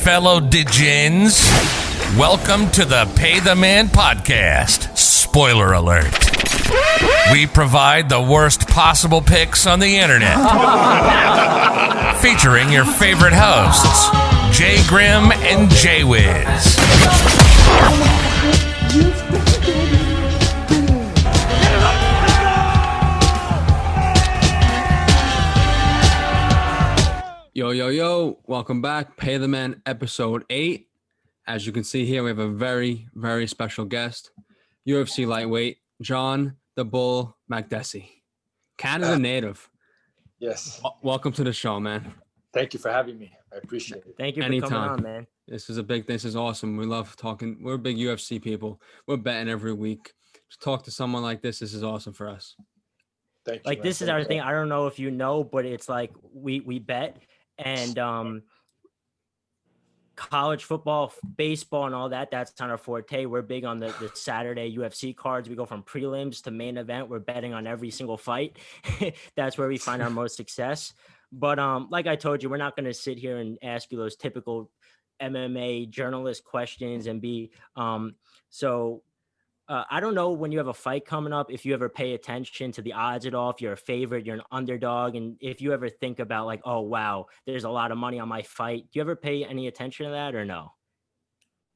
fellow degens. Welcome to the PayTheMan podcast. Spoiler alert. We provide the worst possible picks on the internet. Featuring your favorite hosts, Jay Grimm and Jay Wiz. Yo, welcome back. Pay the Man, episode 8. As you can see here, we have a very, very special guest, UFC lightweight, John the Bull Makdessi, Canada native. Yes. Welcome to the show, man. Thank you for having me. I appreciate it. Thank you for Anytime. coming on, man. This is awesome. We love talking. We're big UFC people. We're betting every week. To talk to someone like this is awesome for us. Thank you. Like, this is our thing. I don't know if you know, but it's like we bet. And college football, baseball, and all that's on our forte. We're big on the Saturday UFC cards. We go from prelims to main event. We're betting on every single fight. That's where we find our most success. But like I told you, we're not going to sit here and ask you those typical MMA journalist questions and be I don't know when you have a fight coming up, if you ever pay attention to the odds at all, if you're a favorite, you're an underdog, and if you ever think about like, oh, wow, there's a lot of money on my fight. Do you ever pay any attention to that or no?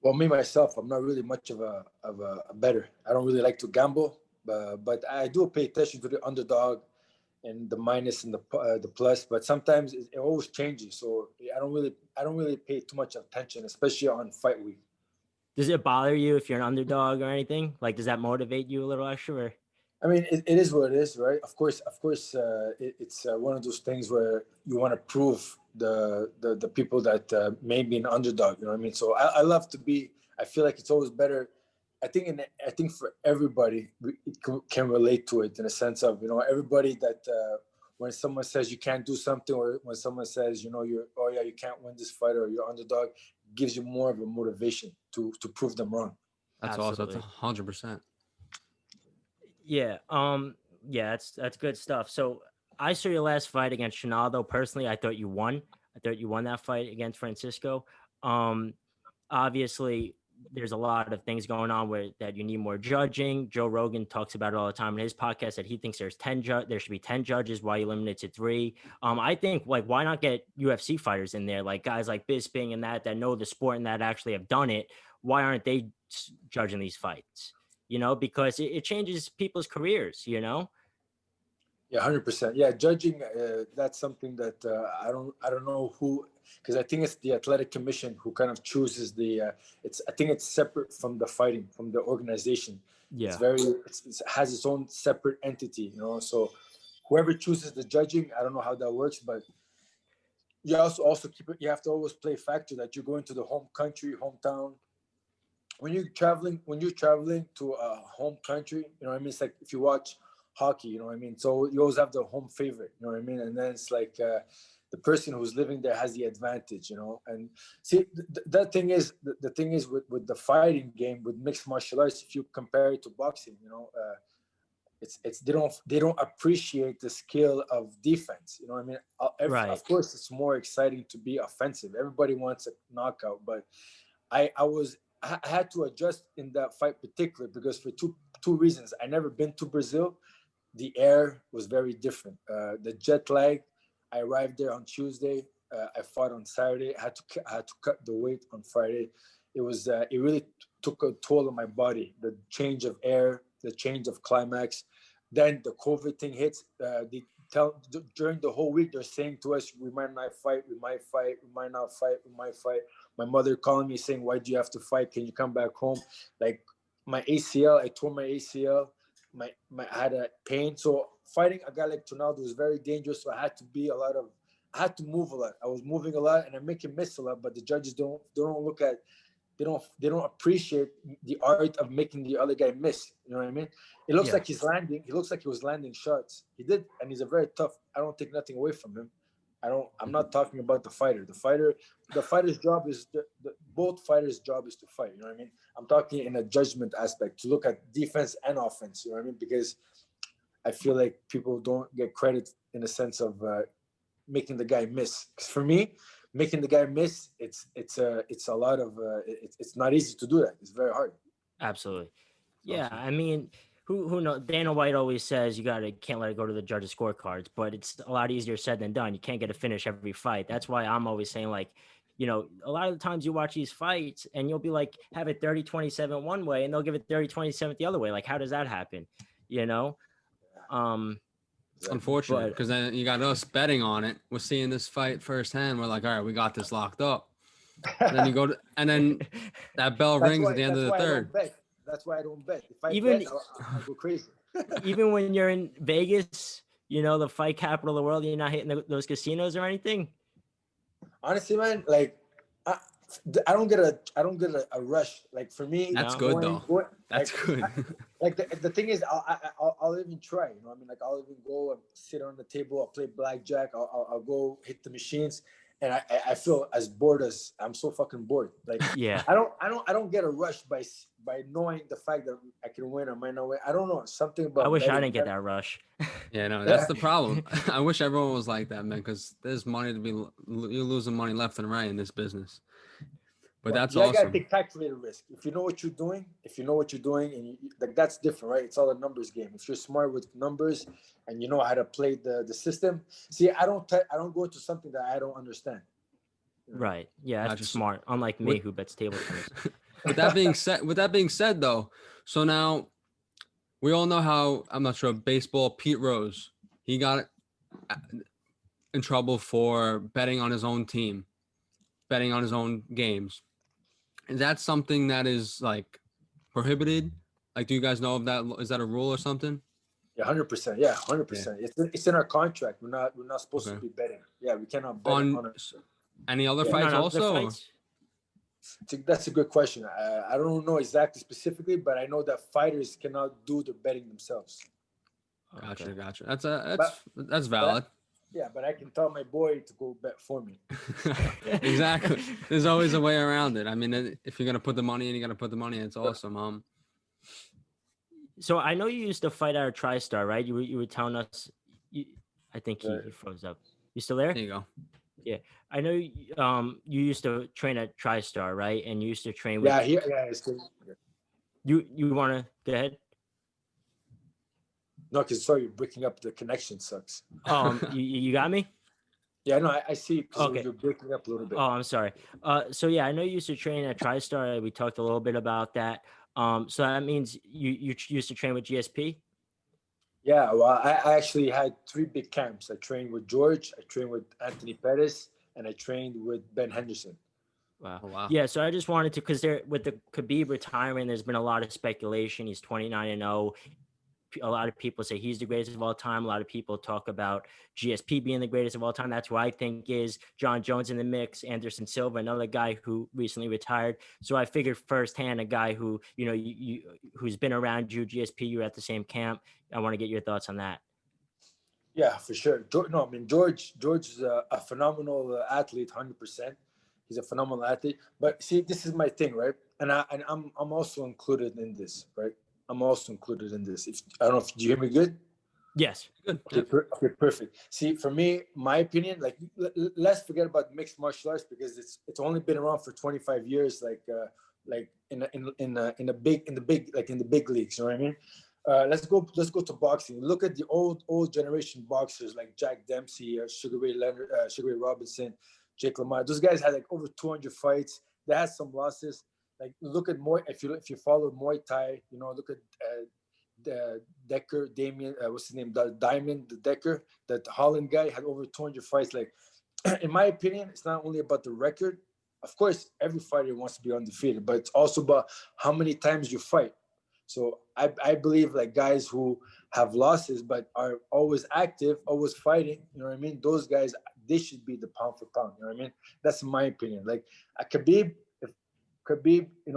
Well, me, myself, I'm not really much of a bettor. I don't really like to gamble, but I do pay attention to the underdog and the minus and the plus, but sometimes it always changes. So I don't really pay too much attention, especially on fight week. Does it bother you if you're an underdog or anything? Like, does that motivate you a little extra? Or? I mean, it is what it is, right? Of course, it's one of those things where you want to prove the people that may be an underdog. You know what I mean? So I love to be. I feel like it's always better. I think for everybody, it can relate to it in a sense of, everybody that when someone says you can't do something, or when someone says you can't win this fight, or you're underdog, gives you more of a motivation to prove them wrong. That's Absolutely. awesome. That's 100%. Yeah. That's good stuff. So I saw your last fight against Shinaldo. Personally, I thought you won. That fight against Francisco. Obviously, there's a lot of things going on that you need more judging. Joe Rogan talks about it all the time in his podcast, that he thinks there should be 10 judges. Why you limit it to 3? I think, like, why not get UFC fighters in there, like guys like Bisping and that know the sport and that actually have done it? Why aren't they judging these fights? Because it changes people's careers, Yeah, 100%. Yeah, judging, that's something that I don't know who, because I think it's the athletic commission who kind of chooses I think it's separate from the fighting, from the organization. Yeah, it has its own separate entity, so whoever chooses the judging, I don't know how that works, but you also you have to always play factor that you're going to the home country, hometown. When you're traveling to a home country, it's like if you watch hockey, so you always have the home favorite, and then it's like the person who's living there has the advantage, and see the thing is with the fighting game, with mixed martial arts, if you compare it to boxing, it's they don't appreciate the skill of defense, Right. Of course it's more exciting to be offensive. Everybody wants a knockout, but I had to adjust in that fight particular because for two reasons. I never been to Brazil. The air was very different. The jet lag. I arrived there on Tuesday. I fought on Saturday. I had to cut the weight on Friday. It really took a toll on my body. The change of air, the change of climax. Then the COVID thing hits. During the whole week, they're saying to us, we might not fight, we might fight, we might not fight, we might fight. My mother calling me saying, why do you have to fight? Can you come back home? Like my ACL, I tore my ACL. I had a pain. So fighting a guy like Ronaldo was very dangerous. So I had to move a lot. I was moving a lot and I make him miss a lot, but the judges don't look at, they don't appreciate the art of making the other guy miss. You know what I mean? It looks like he's landing. He looks like he was landing shots. He did, and he's a very tough. I don't take nothing away from him. I'm not talking about the fighter. The fighter's job is both fighters' job is to fight. You know what I mean? I'm talking in a judgment aspect, to look at defense and offense. You know what I mean? Because I feel like people don't get credit in the sense of making the guy miss. Because for me, making the guy miss, it's a lot of it's not easy to do that. It's very hard. Absolutely. Yeah, Awesome. I mean, who knows? Dana White always says you can't let it go to the judges' scorecards, but it's a lot easier said than done. You can't get a finish every fight. That's why I'm always saying, like, a lot of the times you watch these fights and you'll be like, have it 30-27 one way, and they'll give it 30-27 the other way. Like, how does that happen? You know? Unfortunate, But because then you got us betting on it. We're seeing this fight firsthand. We're like, all right, we got this locked up. And then you go to, and then that bell rings at the end of the third. That's why I don't bet. If I Even- bet, I'll go crazy. even when you're in Vegas, the fight capital of the world, you're not hitting those casinos or anything. Honestly, man, like I don't get a rush. Like for me, That's No. good though. That's like, good. Like the thing is, I'll even try. You know what I mean? Like I'll even go and sit on the table. I'll play blackjack. I'll go hit the machines, and I feel as bored as I'm so fucking bored. Like Yeah. I don't get a rush by knowing the fact that I can win or might not win. I don't know, something about. I wish I betting didn't get that rush. Yeah, no, that's the problem. I wish everyone was like that, man, because there's money to be, you're losing money left and right in this business. But that's you gotta awesome. take calculated risk. If you know what you're doing, and like that's different, right? It's all a numbers game. If you're smart with numbers and you know how to play the system, see, I don't go into something that I don't understand. Right. Yeah, that's Gotcha. smart. Unlike me, who bets table tennis. With that being said, though, so now we all know how, I'm not sure, baseball, Pete Rose, he got in trouble for betting on his own team, betting on his own games. Is that something that is like prohibited? Like, do you guys know of that? Is that a rule or something? Yeah, 100%. Yeah, 100%. It's in our contract. We're not supposed Okay. to be betting. Yeah, we cannot bet On on it. any other Yeah. fights No, also? the fights. That's a good question. I don't know exactly specifically, but I know that fighters cannot do the betting themselves. Gotcha, Okay. gotcha. That's valid. Yeah, but I can tell my boy to go bet for me. Exactly. There's always a way around it. I mean, if you're gonna put the money in, you gotta put the money in. It's awesome. So I know you used to fight out of TriStar, right? You were telling us. I think he froze up. You still there? There you go. I know. You used to train at TriStar, right? And you used to train with. It's good. You want to go ahead? No, because sorry, you're breaking up. The connection sucks. You got me? Yeah, no, I see. Okay. You're breaking up a little bit. Oh, I'm sorry. So yeah, I know you used to train at TriStar. We talked a little bit about that. So that means you used to train with GSP? Yeah, well, I actually had 3 big camps. I trained with George, I trained with Anthony Pettis, and I trained with Ben Henderson. Wow. Oh, wow. Yeah, so I just wanted to, because with the Khabib retirement, there's been a lot of speculation. He's 29-0. A lot of people say he's the greatest of all time. A lot of people talk about GSP being the greatest of all time. That's what I think is. John Jones in the mix, Anderson Silva, another guy who recently retired. So I figured firsthand, a guy who, who's been around you, GSP, you were at the same camp. I want to get your thoughts on that. Yeah, for sure. George is a phenomenal athlete, 100%. He's a phenomenal athlete. But see, this is my thing, right? And I'm also included in this, right? I'm also included in this. I don't know if you hear me good. Yes. Good. Okay, perfect. See, for me, my opinion, like let's forget about mixed martial arts because it's only been around for 25 years, like in the big leagues. You know what I mean? Let's go to boxing. Look at the old generation boxers like Jack Dempsey, Sugar Ray Leonard, Sugar Ray Robinson, Jake LaMotta. Those guys had like over 200 fights. They had some losses. Like look at if you follow Muay Thai, look at the Decker, Damien, what's his name? The Diamond, the Decker, that Holland guy had over 200 fights. Like, in my opinion, it's not only about the record. Of course, every fighter wants to be undefeated, but it's also about how many times you fight. So I believe like guys who have losses but are always active, always fighting. You know what I mean? Those guys, they should be the pound for pound. You know what I mean? That's my opinion. Like Khabib,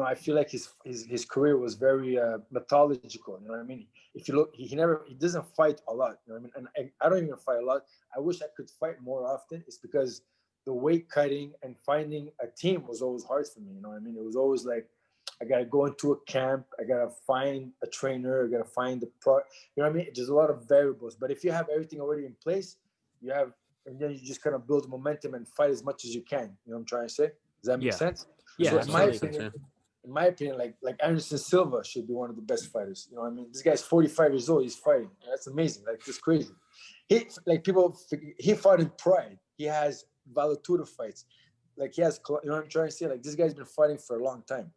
I feel like his career was very mythological. You know what I mean? If you look, he doesn't fight a lot. You know what I mean? And I don't even fight a lot. I wish I could fight more often. It's because the weight cutting and finding a team was always hard for me. You know what I mean? It was always like, I gotta go into a camp. I gotta find a trainer. I gotta find the pro. You know what I mean? There's a lot of variables. But if you have everything already in place, you have and then you just kind of build momentum and fight as much as you can. You know what I'm trying to say? Does that make Yeah. sense? Yeah, So absolutely. in my opinion, like Anderson Silva should be one of the best fighters. You know what I mean? This guy's 45 years old. He's fighting. That's amazing. Like, it's crazy. He fought in Pride. He has Valatura fights. Like, he has, you know what I'm trying to say? Like, this guy's been fighting for a long time.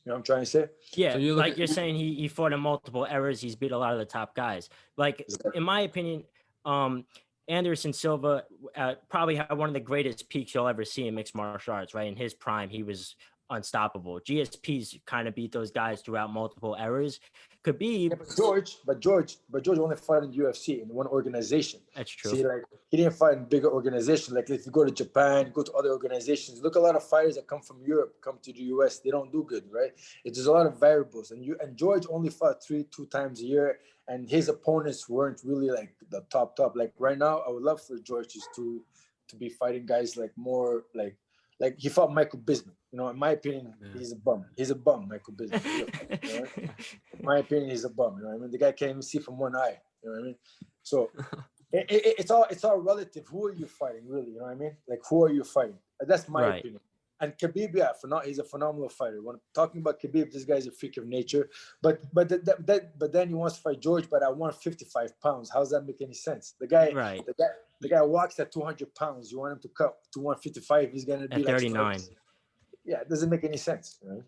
You know what I'm trying to say? Yeah, So you're saying he fought in multiple eras. He's beat a lot of the top guys. Like, in my opinion, Anderson Silva probably had one of the greatest peaks you'll ever see in mixed martial arts, right? In his prime, he was unstoppable. GSP's kind of beat those guys throughout multiple eras. Khabib, But George only fought in UFC in one organization. that's true. See, like, he didn't fight in bigger organizations. Like, if you go to Japan, go to other organizations, look, a lot of fighters that come from Europe come to the US, they don't do good, right? There's a lot of variables, and George only fought two times a year, and his opponents weren't really like the top. Like, right now, I would love for George to be fighting guys like more like he fought Michael Bisping. You know, in my opinion, he's a bum. He's a bum, Michael Bisping. You know, in my opinion, he's a bum. You know what I mean? The guy can't even see from one eye. You know what I mean? So it's all relative. Who are you fighting, really? You know what I mean? Like, who are you fighting? That's my opinion. And Khabib, he's a phenomenal fighter. When I'm talking about Khabib, this guy's a freak of nature. But then he wants to fight George, but at 155 pounds. How does that make any sense? The guy walks at 200 pounds. You want him to cut to 155? He's gonna be at 39. Yeah, it doesn't make any sense. Right?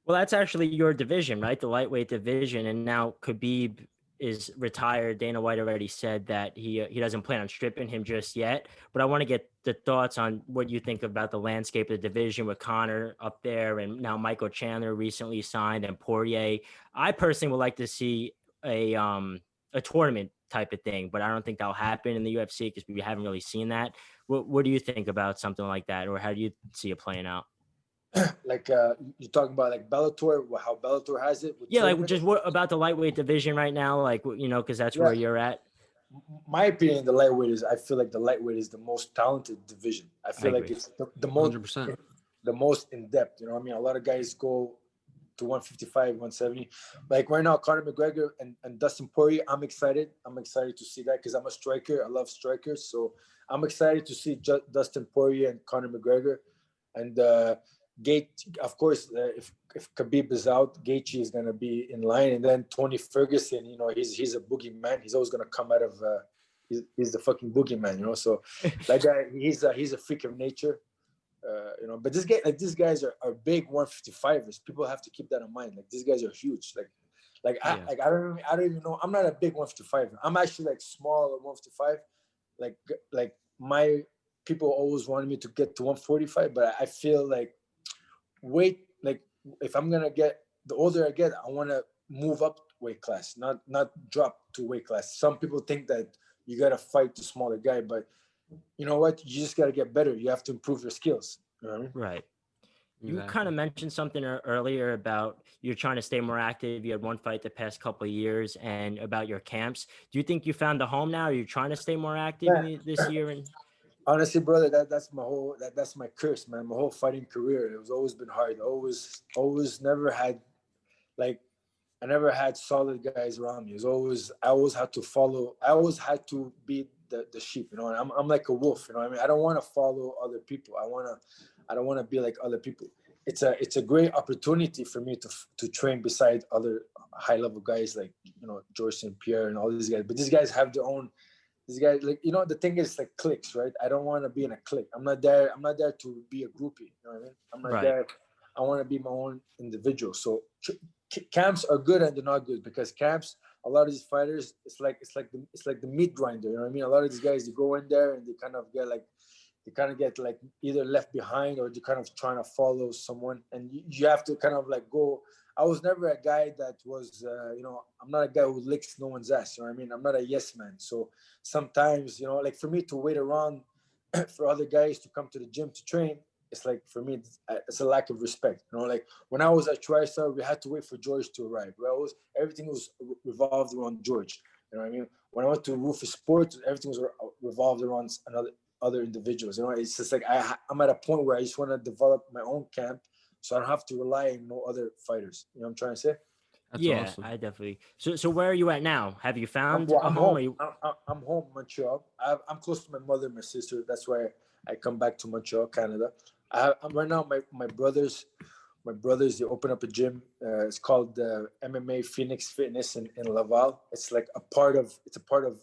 Well, that's actually your division, right? The lightweight division, and now Khabib is retired. Dana White already said that he doesn't plan on stripping him just yet. But I want to get the thoughts on what you think about the landscape of the division with Conor up there, and now Michael Chandler recently signed, and Poirier. I personally would like to see a tournament type of thing, but I don't think that'll happen in the UFC because we haven't really seen that. What do you think about something like that, or how do you see it playing out? Like, you're talking about like Bellator, how Bellator has it? Like, just what about the lightweight division right now? Like, because that's where you're at. My opinion, I feel like the lightweight is the most talented division. I feel like it's the most 100%. The most in depth. You know what I mean? A lot of guys go to 155, 170. Like right now, Conor McGregor and Dustin Poirier, I'm excited. I'm excited to see that because I'm a striker. I love strikers. So I'm excited to see Dustin Poirier and Conor McGregor. And Gate, of course, if Khabib is out, Gaethje is going to be in line. And then Tony Ferguson, he's a boogeyman. He's always going to come out of he's the fucking boogeyman, So that guy, he's a freak of nature. But these guys are big 155ers. People have to keep that in mind. Like, these guys are huge. I don't even know. I'm not a big 155er. I'm actually like small at 155. Like my people always wanted me to get to 145, but I feel like if I'm gonna get, the older I get, I want to move up weight class, not drop to weight class. Some people think that you gotta fight the smaller guy, but you know what? You just gotta get better. You have to improve your skills. You know what I mean? Right. You kind of mentioned something earlier about you're trying to stay more active. You had one fight the past couple of years, and about your camps. Do you think you found a home now? Are you trying to stay more active this year? And honestly, brother, that's my curse, man. My whole fighting career, it was always been hard. Always never had, like, I never had solid guys around me. I always had to be the sheep, and I'm like a wolf, I mean? I don't want to follow other people. I don't want to be like other people. It's a great opportunity for me to train beside other high level guys like, George St. Pierre and all these guys. But these guys have their own. These guys, like, the thing is, like, cliques, right? I don't want to be in a clique. I'm not there to be a groupie. You know what I mean? I'm not there. I want to be my own individual. So camps are good and they're not good, because camps, a lot of these fighters, it's like the meat grinder. You know what I mean? A lot of these guys, they go in there and they kind of get like either left behind, or they're kind of trying to follow someone, and you have to kind of like go. I was never a guy that was, I'm not a guy who licks no one's ass. You know what I mean? I'm not a yes man. So sometimes, like, for me to wait around for other guys to come to the gym to train, it's like, for me, it's a lack of respect. Like, when I was at TriStar, we had to wait for George to arrive. Everything was revolved around George. You know what I mean? When I went to Rufus Sports, everything was revolved around other individuals. It's just like I'm at a point where I just want to develop my own camp, so I don't have to rely on no other fighters. You know what I'm trying to say? That's Yeah, awesome. I definitely. So where are you at now? Have you found Well, a I'm home? Or home. you, I'm home, Montreal. I'm close to my mother and my sister. That's why I come back to Montreal, Canada. I'm right now. My brothers, they open up a gym. It's called MMA Phoenix Fitness in Laval. It's a part of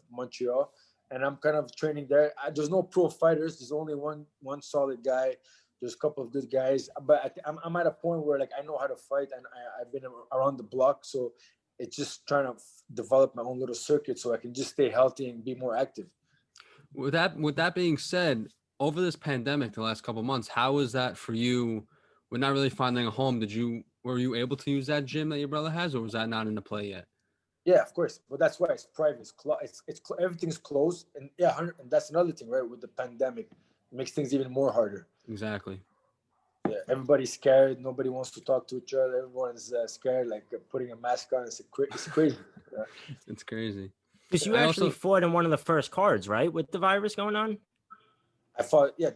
Montreal, and I'm kind of training there. There's no pro fighters. There's only one solid guy. There's a couple of good guys, but I'm at a point where like I know how to fight, and I've been around the block, so it's just trying to develop my own little circuit so I can just stay healthy and be more active. With that being said, over this pandemic, the last couple of months, how was that for you? We're not really finding a home. Were you able to use that gym that your brother has, or was that not into play yet? Yeah, of course, but that's why it's private. Everything's closed, and yeah, and that's another thing, right? With the pandemic, it makes things even more harder. Exactly. Yeah, everybody's scared. Nobody wants to talk to each other. Everyone's scared, like putting a mask on. It's crazy. Yeah. It's crazy. because you I actually also fought in one of the first cards, right? With the virus going on. I thought, yeah,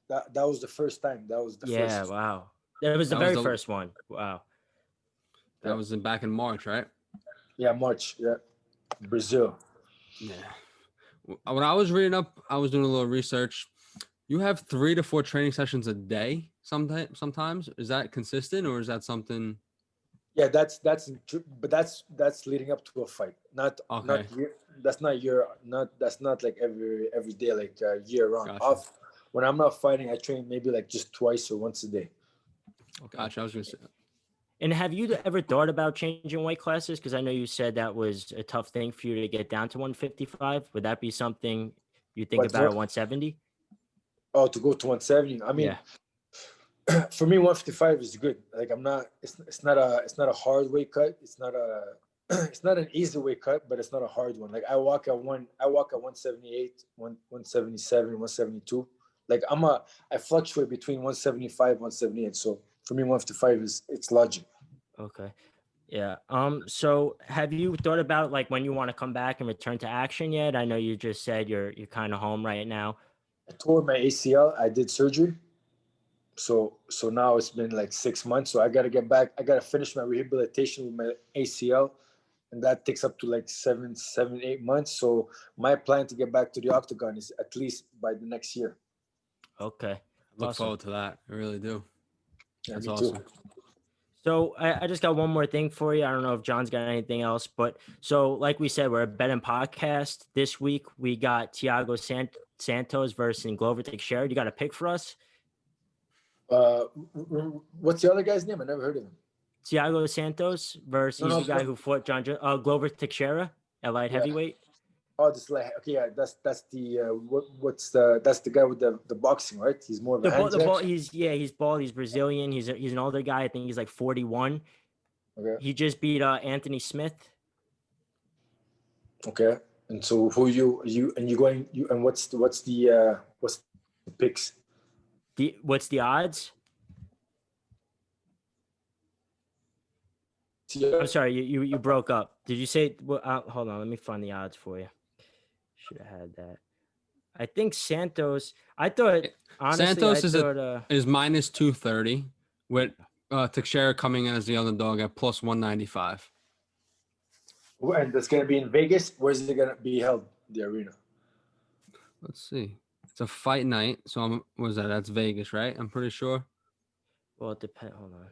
that was the first time. That was the Yeah. first. Wow. That was the that was very the first one. Wow. that was back in March, right? Yeah, March. Yeah, Brazil. Yeah. When I was reading up, I was doing a little research. You have 3 to 4 training sessions a day. Sometimes is that consistent, or is that something? Yeah, but that's leading up to a fight. Okay, That's not like every day, like year round. gotcha. When I'm not fighting, I train maybe like just twice or once a day. Gotcha. I was gonna say, And have you ever thought about changing weight classes? Because I know you said that was a tough thing for you to get down to 155. Would that be something you think But about at 170? to go to 170. I mean, Yeah. for me, 155 is good. Like I'm not. It's not a hard weight cut. It's not a. It's not an easy weight cut, but it's not a hard one. Like I walk at 178, 177, 172. Like I fluctuate between 175, 178. So for me, 155 it's logic. Okay. Yeah. So have you thought about like when you want to come back and return to action yet? I know you just said you're kind of home right now. I tore my ACL. I did surgery. So now it's been like 6 months. So I gotta get back. I gotta finish my rehabilitation with my ACL, and that takes up to like 8 months. So my plan to get back to the octagon is at least by the next year. Okay. look Awesome. forward to that. I really do. Yeah, That's me awesome. too. So I just got one more thing for you. I don't know if John's got anything else, but so like we said, we're a betting podcast. This week we got Thiago Santos versus Glover Teixeira. You got a pick for us? What's the other guy's name? I never heard of him. Thiago Santos versus No, he's the guy no. who fought Glover Teixeira at light Yeah. heavyweight. Oh, this like okay, yeah, that's the that's the guy with the boxing, right? He's more of a The ball. hand. He's bald. He's Brazilian. He's an older guy. I think he's like 41. Okay, He just beat Anthony Smith. okay. And so who you and you going you and what's the picks? What's the odds? I'm sorry, you broke up. Did you say? Well, hold on, let me find the odds for you. Should have had that. I think Santos. I thought honestly, Santos is minus minus 230 with Teixeira coming in as the underdog at plus 195. And that's gonna be in Vegas. Where's it gonna be held? The arena. Let's see. It's a fight night, so that's Vegas, right? I'm pretty sure. Well, it depends. Hold on.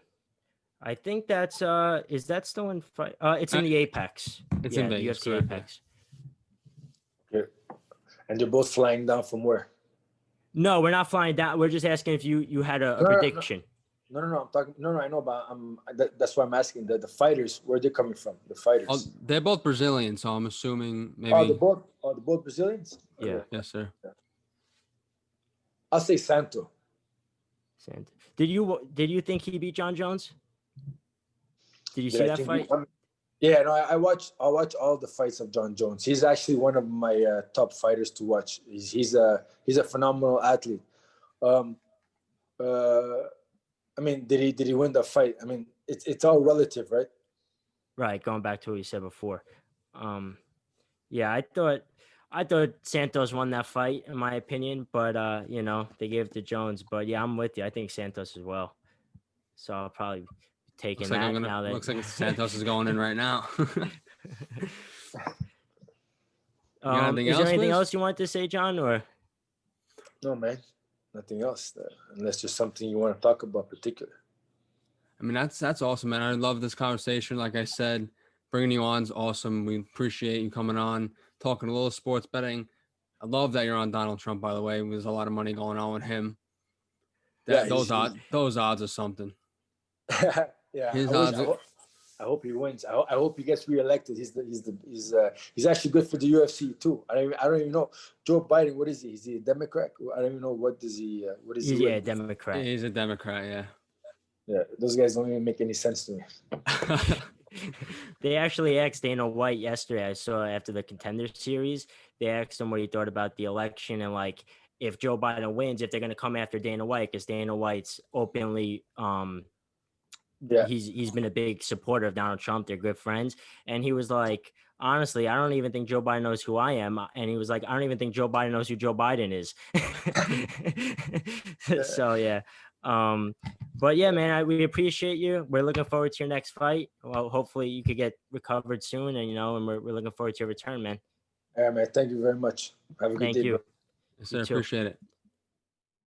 I think that's is that still in fight? It's in the Apex. It's yeah, in Vegas, the UFC correct, Apex. Okay. And they're both flying down from where? No, we're not flying down. We're just asking if you had a No. prediction. No. I'm talking. No. I know, but that's why I'm asking. The fighters, where they're coming from? The fighters. Oh, they're both Brazilian, so I'm assuming maybe. They're both Brazilians. Yeah. Okay. Yes, sir. I'll say Santo. Did you think he beat John Jones? Did you see I that think fight? Yeah, no, I watch all the fights of John Jones. He's actually one of my top fighters to watch. He's a phenomenal athlete. I mean, did he win the fight? I mean, it's all relative, right? Right, going back to what you said before. Yeah, I thought Santos won that fight in my opinion, but they gave it to Jones. But yeah, I'm with you. I think Santos as well. So I'll probably taking looks like that. Now that looks like Santos is going in right now. is there anything else you want to say, John? Or No, man, nothing else. Unless there's something you want to talk about particular. I mean, that's awesome, man. I love this conversation. Like I said, bringing you on is awesome. We appreciate you coming on, talking a little sports betting. I love that you're on Donald Trump, by the way. There's a lot of money going on with him. Those odds are something. Yeah, His I hope he wins. I hope he gets reelected. He's actually good for the UFC too. I don't even know Joe Biden. What is he? Is he a Democrat? I don't even know what is he. Yeah, Democrat. He's a Democrat. Yeah. Yeah, those guys don't even make any sense to me. They actually asked Dana White yesterday. I saw after the Contender Series, they asked him what he thought about the election and like if Joe Biden wins, if they're going to come after Dana White because Dana White's openly he's been a big supporter of Donald Trump. They're good friends, and he was like, honestly, I don't even think Joe Biden knows who I am. And he was like, I don't even think Joe Biden knows who Joe Biden is. So yeah. But yeah, man, we appreciate you. We're looking forward to your next fight. Well, hopefully you could get recovered soon, and and we're looking forward to your return, man. Yeah, man. Thank you very much. Have a good day. Thank you. Bro. Yes, sir. Appreciate it.